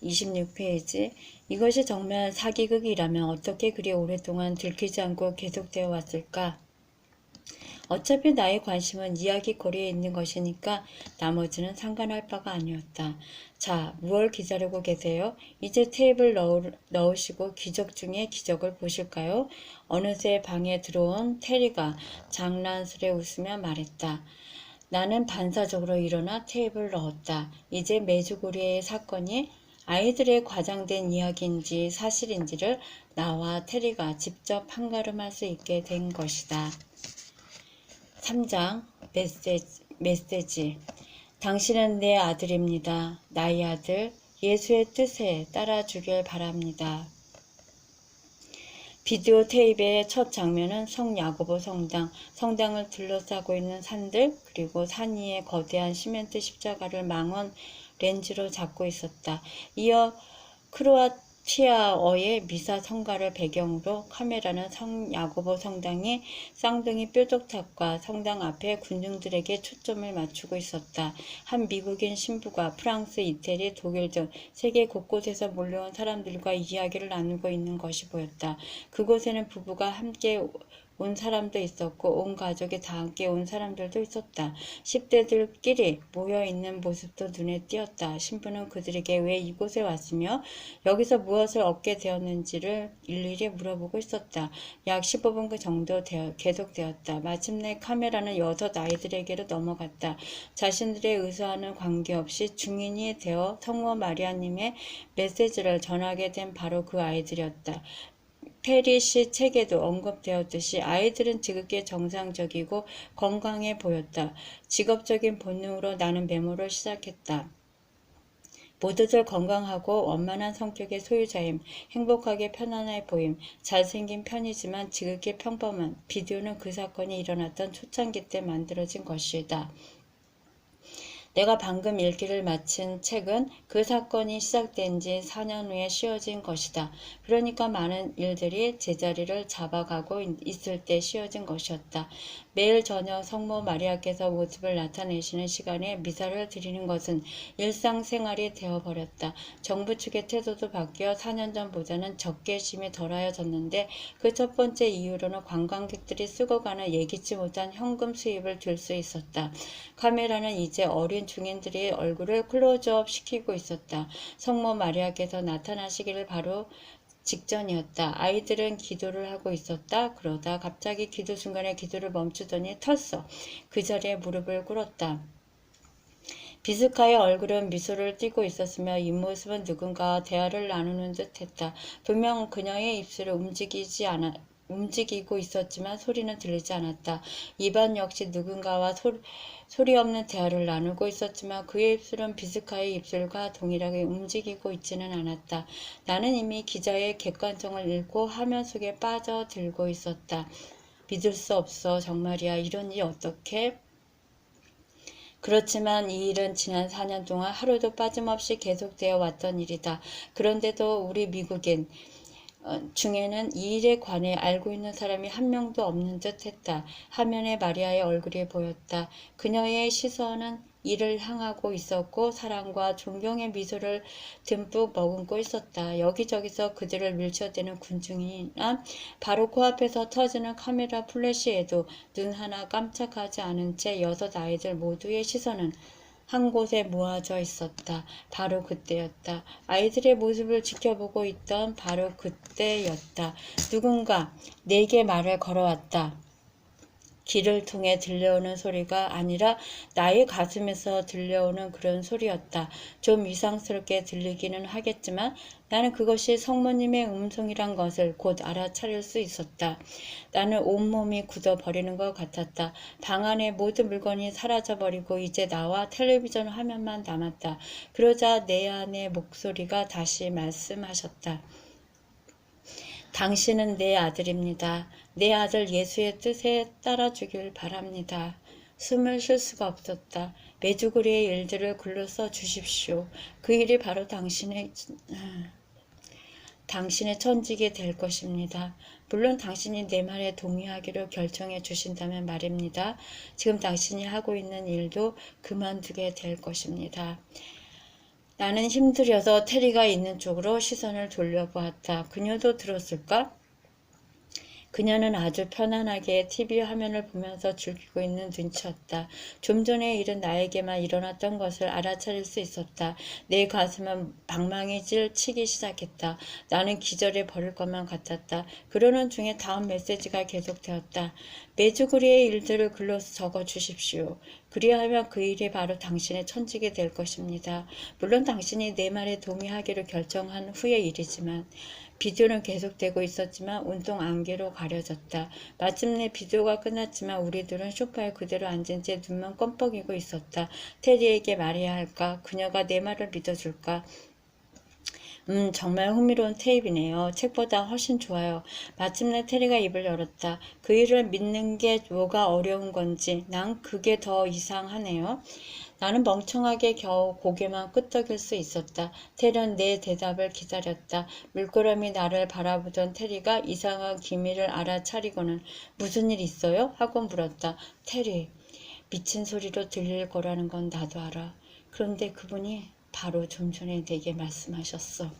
26페이지. 이것이 정말 사기극이라면 어떻게 그리 오랫동안 들키지 않고 계속되어 왔을까? 어차피 나의 관심은 이야기거리에 있는 것이니까 나머지는 상관할 바가 아니었다. 자, 무얼 기다리고 계세요? 이제 테이블 넣으시고 기적 중에 기적을 보실까요? 어느새 방에 들어온 테리가 장난스레 웃으며 말했다. 나는 반사적으로 일어나 테이블을 넣었다. 이제 메주고리의 사건이 아이들의 과장된 이야기인지 사실인지를 나와 테리가 직접 판가름할 수 있게 된 것이다. 3장 메시지. 당신은 내 아들입니다. 나의 아들, 예수의 뜻에 따라주길 바랍니다. 비디오 테이프의 첫 장면은 성야고보 성당, 성당을 둘러싸고 있는 산들, 그리고 산 위에 거대한 시멘트 십자가를 망원 렌즈로 잡고 있었다. 이어 크로아티아어의 미사 성가를 배경으로 카메라는 성야고보 성당의 쌍둥이 뾰족탑과 성당 앞에 군중들에게 초점을 맞추고 있었다. 한 미국인 신부가 프랑스, 이태리, 독일 등 세계 곳곳에서 몰려온 사람들과 이야기를 나누고 있는 것이 보였다. 그곳에는 부부가 함께 온 사람도 있었고 온 가족이 다 함께 온 사람들도 있었다. 10대들끼리 모여있는 모습도 눈에 띄었다. 신부는 그들에게 왜 이곳에 왔으며 여기서 무엇을 얻게 되었는지를 일일이 물어보고 있었다. 약 15분 그 정도 계속되었다. 마침내 카메라는 6 아이들에게로 넘어갔다. 자신들의 의사와는 관계없이 중인이 되어 성모 마리아님의 메시지를 전하게 된 바로 그 아이들이었다. 페리 씨 책에도 언급되었듯이 아이들은 지극히 정상적이고 건강해 보였다. 직업적인 본능으로 나는 메모를 시작했다. 모두들 건강하고 원만한 성격의 소유자임, 행복하게 편안해 보임, 잘생긴 편이지만 지극히 평범한. 비디오는 그 사건이 일어났던 초창기 때 만들어진 것이다. 내가 방금 읽기를 마친 책은 그 사건이 시작된 지 4년 후에 씌워진 것이다. 그러니까 많은 일들이 제자리를 잡아가고 있을 때 씌워진 것이었다. 매일 저녁 성모 마리아께서 모습을 나타내시는 시간에 미사를 드리는 것은 일상생활이 되어버렸다. 정부 측의 태도도 바뀌어 4년 전보다는 적개심이 덜하여졌는데 그 첫 번째 이유로는 관광객들이 쓰고 가는 예기치 못한 현금 수입을 줄 수 있었다. 카메라는 이제 어린 중인들의 얼굴을 클로즈업 시키고 있었다. 성모 마리아께서 나타나시기를 바로 직전이었다. 아이들은 기도를 하고 있었다. 그러다 갑자기 기도 중간에 기도를 멈추더니 텄어. 그 자리에 무릎을 꿇었다. 비스카의 얼굴은 미소를 띠고 있었으며 이 모습은 누군가와 대화를 나누는 듯 했다. 분명 그녀의 입술을 움직이고 있었지만 소리는 들리지 않았다. 이반 역시 누군가와 소리 없는 대화를 나누고 있었지만 그의 입술은 비스카의 입술과 동일하게 움직이고 있지는 않았다. 나는 이미 기자의 객관성을 잃고 화면 속에 빠져들고 있었다. 믿을 수 없어. 정말이야. 이런 일이 어떻게? 그렇지만 이 일은 지난 4년 동안 하루도 빠짐없이 계속되어 왔던 일이다. 그런데도 우리 미국인 중에는 이 일에 관해 알고 있는 사람이 한 명도 없는 듯 했다. 화면에 마리아의 얼굴이 보였다. 그녀의 시선은 이를 향하고 있었고 사랑과 존경의 미소를 듬뿍 머금고 있었다. 여기저기서 그들을 밀쳐대는 군중이나 바로 코앞에서 터지는 카메라 플래시에도 눈 하나 깜짝하지 않은 채 6 아이들 모두의 시선은 한 곳에 모아져 있었다. 바로 그때였다. 아이들의 모습을 지켜보고 있던 바로 그때였다. 누군가 내게 말을 걸어왔다. 귀를 통해 들려오는 소리가 아니라 나의 가슴에서 들려오는 그런 소리였다. 좀 이상스럽게 들리기는 하겠지만 나는 그것이 성모님의 음성이란 것을 곧 알아차릴 수 있었다. 나는 온몸이 굳어버리는 것 같았다. 방 안의 모든 물건이 사라져버리고 이제 나와 텔레비전 화면만 남았다. 그러자 내 안의 목소리가 다시 말씀하셨다. 당신은 내 아들입니다. 내 아들 예수의 뜻에 따라주길 바랍니다. 숨을 쉴 수가 없었다. 메주고리의 일들을 글로 써주십시오. 그 일이 바로 당신의 천직이 될 것입니다. 물론 당신이 내 말에 동의하기로 결정해 주신다면 말입니다. 지금 당신이 하고 있는 일도 그만두게 될 것입니다. 나는 힘들여서 테리가 있는 쪽으로 시선을 돌려보았다. 그녀도 들었을까? 그녀는 아주 편안하게 TV 화면을 보면서 즐기고 있는 눈치였다. 좀 전의 일은 나에게만 일어났던 것을 알아차릴 수 있었다. 내 가슴은 방망이질 치기 시작했다. 나는 기절해 버릴 것만 같았다. 그러는 중에 다음 메시지가 계속되었다. 메주구리의 일들을 글로 적어 주십시오. 그리하면 그 일이 바로 당신의 천직이 될 것입니다. 물론 당신이 내 말에 동의하기로 결정한 후의 일이지만. 비디오는 계속되고 있었지만 온통 안개로 가려졌다. 마침내 비디오가 끝났지만 우리들은 소파에 그대로 앉은 채 눈만 껌뻑이고 있었다. 테리에게 말해야 할까? 그녀가 내 말을 믿어줄까? 정말 흥미로운 테이프네요. 책보다 훨씬 좋아요. 마침내 테리가 입을 열었다. 그 일을 믿는 게 뭐가 어려운 건지 난 그게 더 이상하네요. 나는 멍청하게 겨우 고개만 끄덕일 수 있었다. 테리는 내 대답을 기다렸다. 물끄러미 나를 바라보던 테리가 이상한 기미를 알아차리고는 무슨 일 있어요? 하고 물었다. 테리, 미친 소리로 들릴 거라는 건 나도 알아. 그런데 그분이 바로 좀 전에 내게 말씀하셨어.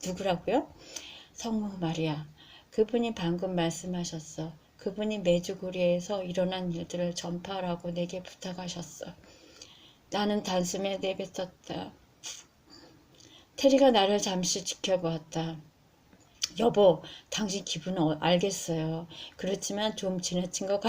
누구라고요? 성모 마리아. 그분이 방금 말씀하셨어. 그분이 메주구리에서 일어난 일들을 전파하라고 내게 부탁하셨어. 나는 단숨에 내뱉었다. 테리가 나를 잠시 지켜보았다. 여보, 당신 기분은 알겠어요. 그렇지만 좀 지나친 것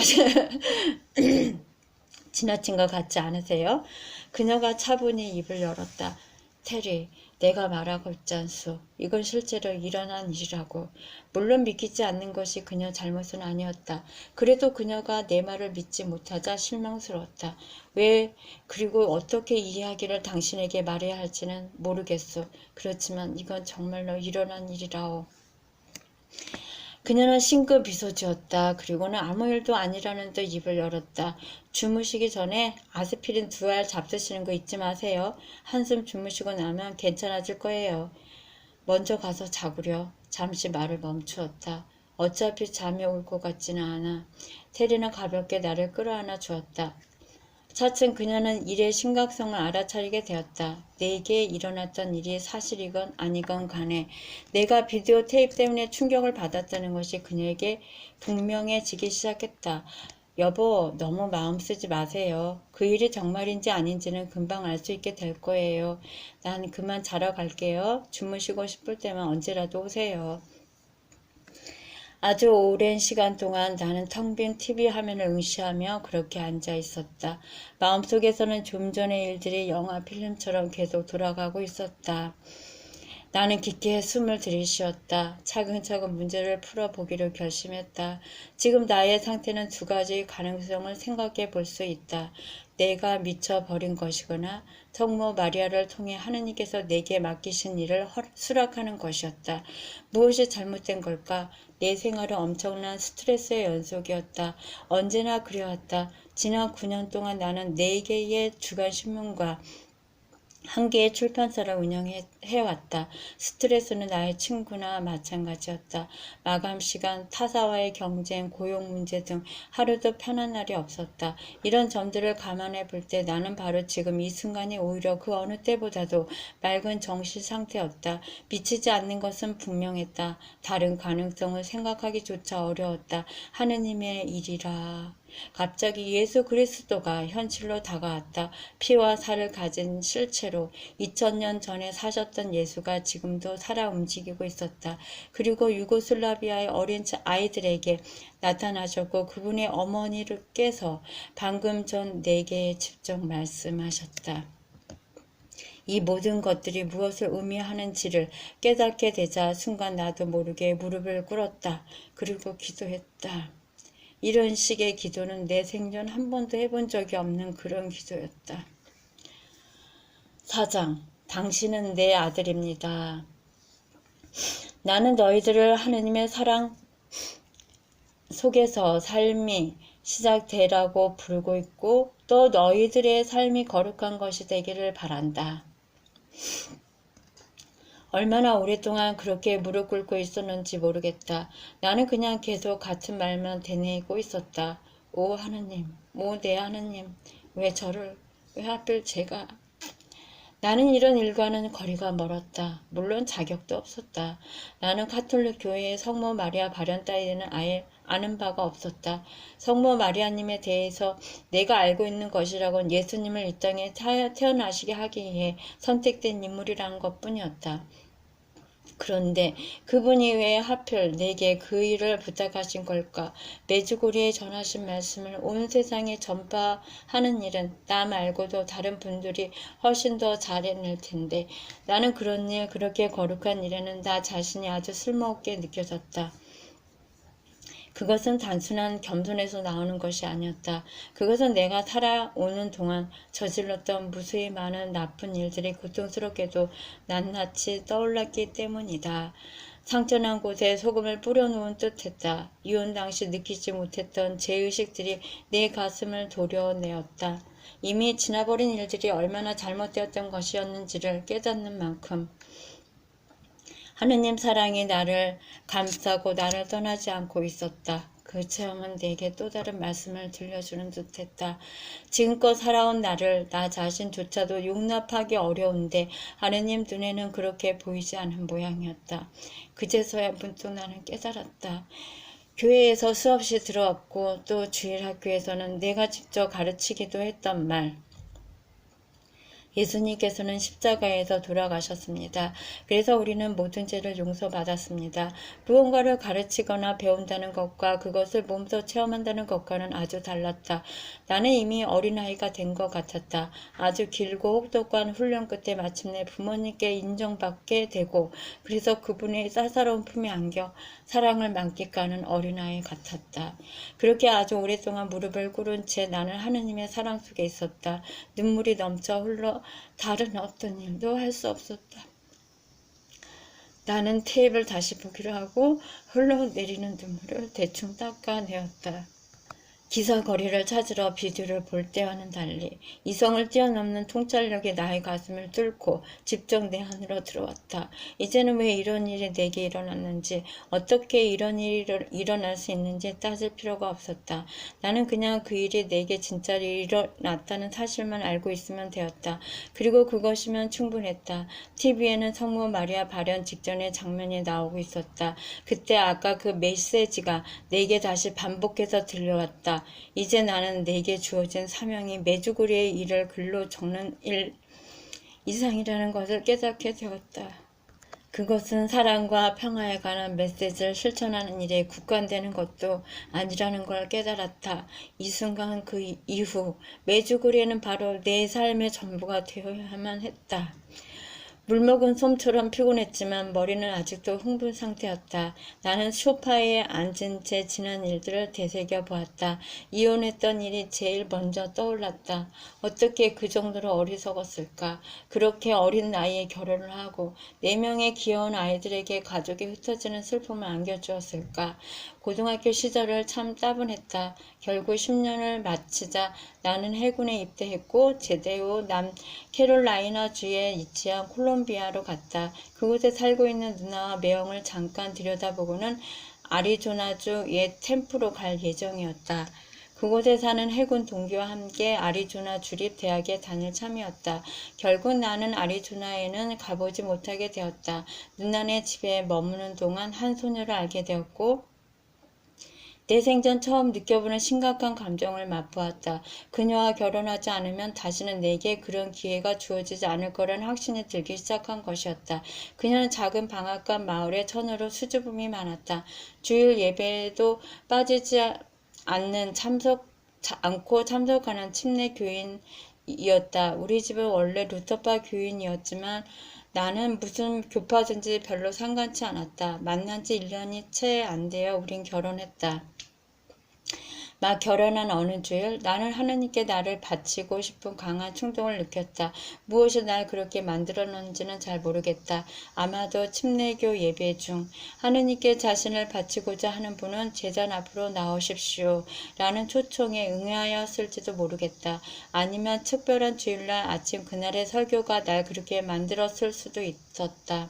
같지 않으세요? 그녀가 차분히 입을 열었다. 테리, 내가 말하고 있지 않소. 이건 실제로 일어난 일이라고. 물론 믿기지 않는 것이 그녀 잘못은 아니었다. 그래도 그녀가 내 말을 믿지 못하자 실망스러웠다. 왜 그리고 어떻게 이 이야기를 당신에게 말해야 할지는 모르겠소. 그렇지만 이건 정말로 일어난 일이라오. 그녀는 싱긋 미소 지었다. 그리고는 아무 일도 아니라는 듯 입을 열었다. 주무시기 전에 아스피린 2알 잡수시는 거 잊지 마세요. 한숨 주무시고 나면 괜찮아질 거예요. 먼저 가서 자구려. 잠시 말을 멈추었다. 어차피 잠이 올 것 같지는 않아. 테리는 가볍게 나를 끌어안아 주었다. 차츰 그녀는 일의 심각성을 알아차리게 되었다. 내게 일어났던 일이 사실이건 아니건 간에 내가 비디오 테이프 때문에 충격을 받았다는 것이 그녀에게 분명해지기 시작했다. 여보, 너무 마음 쓰지 마세요. 그 일이 정말인지 아닌지는 금방 알 수 있게 될 거예요. 난 그만 자러 갈게요. 주무시고 싶을 때만 언제라도 오세요. 아주 오랜 시간 동안 나는 텅 빈 TV 화면을 응시하며 그렇게 앉아 있었다. 마음속에서는 좀 전의 일들이 영화 필름처럼 계속 돌아가고 있었다. 나는 깊게 숨을 들이쉬었다. 차근차근 문제를 풀어보기로 결심했다. 지금 나의 상태는 2가지 가능성을 생각해 볼 수 있다. 내가 미쳐버린 것이거나 성모 마리아를 통해 하느님께서 내게 맡기신 일을 수락하는 것이었다. 무엇이 잘못된 걸까? 내 생활은 엄청난 스트레스의 연속이었다. 언제나 그래왔다. 지난 9년 동안 나는 4개의 주간신문과 1개의 출판사를 운영해왔다. 스트레스는 나의 친구나 마찬가지였다. 마감 시간, 타사와의 경쟁, 고용 문제 등 하루도 편한 날이 없었다. 이런 점들을 감안해 볼 때 나는 바로 지금 이 순간이 오히려 그 어느 때보다도 맑은 정신 상태였다. 미치지 않는 것은 분명했다. 다른 가능성을 생각하기조차 어려웠다. 하느님의 일이라. 갑자기 예수 그리스도가 현실로 다가왔다. 피와 살을 가진 실체로 2000년 전에 사셨던 예수가 지금도 살아 움직이고 있었다. 그리고 유고슬라비아의 어린 아이들에게 나타나셨고 그분의 어머니를 깨서 방금 전 내게 직접 말씀하셨다. 이 모든 것들이 무엇을 의미하는지를 깨닫게 되자 순간 나도 모르게 무릎을 꿇었다. 그리고 기도했다. 이런 식의 기도는 내 생전 한 번도 해본 적이 없는 그런 기도였다. 4장, 당신은 내 아들입니다. 나는 너희들을 하느님의 사랑 속에서 삶이 시작되라고 부르고 있고 또 너희들의 삶이 거룩한 것이 되기를 바란다. 얼마나 오랫동안 그렇게 무릎 꿇고 있었는지 모르겠다. 나는 그냥 계속 같은 말만 되뇌이고 있었다. 오 하느님, 오 내 하느님, 왜 하필 제가. 나는 이런 일과는 거리가 멀었다. 물론 자격도 없었다. 나는 가톨릭 교회의 성모 마리아 발현따위에는 아예 아는 바가 없었다. 성모 마리아님에 대해서 내가 알고 있는 것이라곤 예수님을 이 땅에 태어나시게 하기 위해 선택된 인물이라는 것뿐이었다. 그런데 그분이 왜 하필 내게 그 일을 부탁하신 걸까? 메주고리에 전하신 말씀을 온 세상에 전파하는 일은 나 말고도 다른 분들이 훨씬 더 잘해낼 텐데 나는 그런 일, 그렇게 거룩한 일에는 나 자신이 아주 쓸모없게 느껴졌다. 그것은 단순한 겸손에서 나오는 것이 아니었다. 그것은 내가 살아오는 동안 저질렀던 무수히 많은 나쁜 일들이 고통스럽게도 낱낱이 떠올랐기 때문이다. 상처난 곳에 소금을 뿌려놓은 듯했다. 이혼 당시 느끼지 못했던 죄의식들이 내 가슴을 도려내었다. 이미 지나버린 일들이 얼마나 잘못되었던 것이었는지를 깨닫는 만큼 하느님 사랑이 나를 감싸고 나를 떠나지 않고 있었다. 그 체험은 내게 또 다른 말씀을 들려주는 듯했다. 지금껏 살아온 나를 나 자신조차도 용납하기 어려운데 하느님 눈에는 그렇게 보이지 않은 모양이었다. 그제서야 문득 나는 깨달았다. 교회에서 수없이 들어왔고 또 주일학교에서는 내가 직접 가르치기도 했던 말. 예수님께서는 십자가에서 돌아가셨습니다. 그래서 우리는 모든 죄를 용서받았습니다. 무언가를 가르치거나 배운다는 것과 그것을 몸소 체험한다는 것과는 아주 달랐다. 나는 이미 어린아이가 된 것 같았다. 아주 길고 혹독한 훈련 끝에 마침내 부모님께 인정받게 되고 그래서 그분의 쌀쌀한 품에 안겨 사랑을 만끽하는 어린아이 같았다. 그렇게 아주 오랫동안 무릎을 꿇은 채 나는 하느님의 사랑 속에 있었다. 눈물이 넘쳐 흘러 다른 어떤 일도 할 수 없었다. 나는 테이프를 다시 보기로 하고 흘러내리는 눈물을 대충 닦아내었다. 기사거리를 찾으러 비디오를 볼 때와는 달리 이성을 뛰어넘는 통찰력이 나의 가슴을 뚫고 직접 내 안으로 들어왔다. 이제는 왜 이런 일이 내게 일어났는지 어떻게 이런 일이 일어날 수 있는지 따질 필요가 없었다. 나는 그냥 그 일이 내게 진짜로 일어났다는 사실만 알고 있으면 되었다. 그리고 그것이면 충분했다. TV에는 성모 마리아 발현 직전의 장면이 나오고 있었다. 그때 아까 그 메시지가 내게 다시 반복해서 들려왔다. 이제 나는 내게 주어진 사명이 메주고리의 일을 글로 적는 일 이상이라는 것을 깨닫게 되었다. 그것은 사랑과 평화에 관한 메시지를 실천하는 일에 국한되는 것도 아니라는 걸 깨달았다. 이 순간 그 이후 메주고리에는 바로 내 삶의 전부가 되어야만 했다. 물먹은 솜처럼 피곤했지만 머리는 아직도 흥분 상태였다. 나는 소파에 앉은 채 지난 일들을 되새겨 보았다. 이혼했던 일이 제일 먼저 떠올랐다. 어떻게 그 정도로 어리석었을까? 그렇게 어린 나이에 결혼을 하고 4명의 귀여운 아이들에게 가족이 흩어지는 슬픔을 안겨주었을까? 고등학교 시절을 참 따분했다. 결국 10년을 마치자 나는 해군에 입대했고 제대 후 남캐롤라이나주에 위치한 콜롬비아로 갔다. 그곳에 살고 있는 누나와 매형을 잠깐 들여다보고는 아리조나주 옛 템프로 갈 예정이었다. 그곳에 사는 해군 동기와 함께 아리조나 주립대학에 다닐 참이었다. 결국 나는 아리조나에는 가보지 못하게 되었다. 누나네 집에 머무는 동안 한 소녀를 알게 되었고 내 생전 처음 느껴보는 심각한 감정을 맛보았다. 그녀와 결혼하지 않으면 다시는 내게 그런 기회가 주어지지 않을 거란 확신이 들기 시작한 것이었다. 그녀는 작은 방앗간 마을의 처녀로 수줍음이 많았다. 주일 예배에도 빠지지 않고 참석하는 침례 교인이었다. 우리 집은 원래 루터파 교인이었지만 나는 무슨 교파든지 별로 상관치 않았다. 만난 지 1년이 채 안 되어 우린 결혼했다. 막 결혼한 어느 주일 나는 하느님께 나를 바치고 싶은 강한 충동을 느꼈다. 무엇이 날 그렇게 만들었는지는 잘 모르겠다. 아마도 침례교 예배 중 하느님께 자신을 바치고자 하는 분은 제단 앞으로 나오십시오 라는 초청에 응하였을지도 모르겠다. 아니면 특별한 주일날 아침 그날의 설교가 날 그렇게 만들었을 수도 있었다.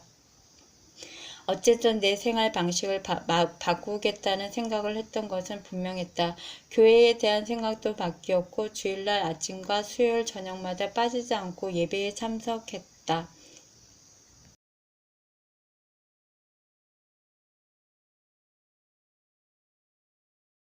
어쨌든 내 생활 방식을 바꾸겠다는 생각을 했던 것은 분명했다. 교회에 대한 생각도 바뀌었고 주일날 아침과 수요일 저녁마다 빠지지 않고 예배에 참석했다.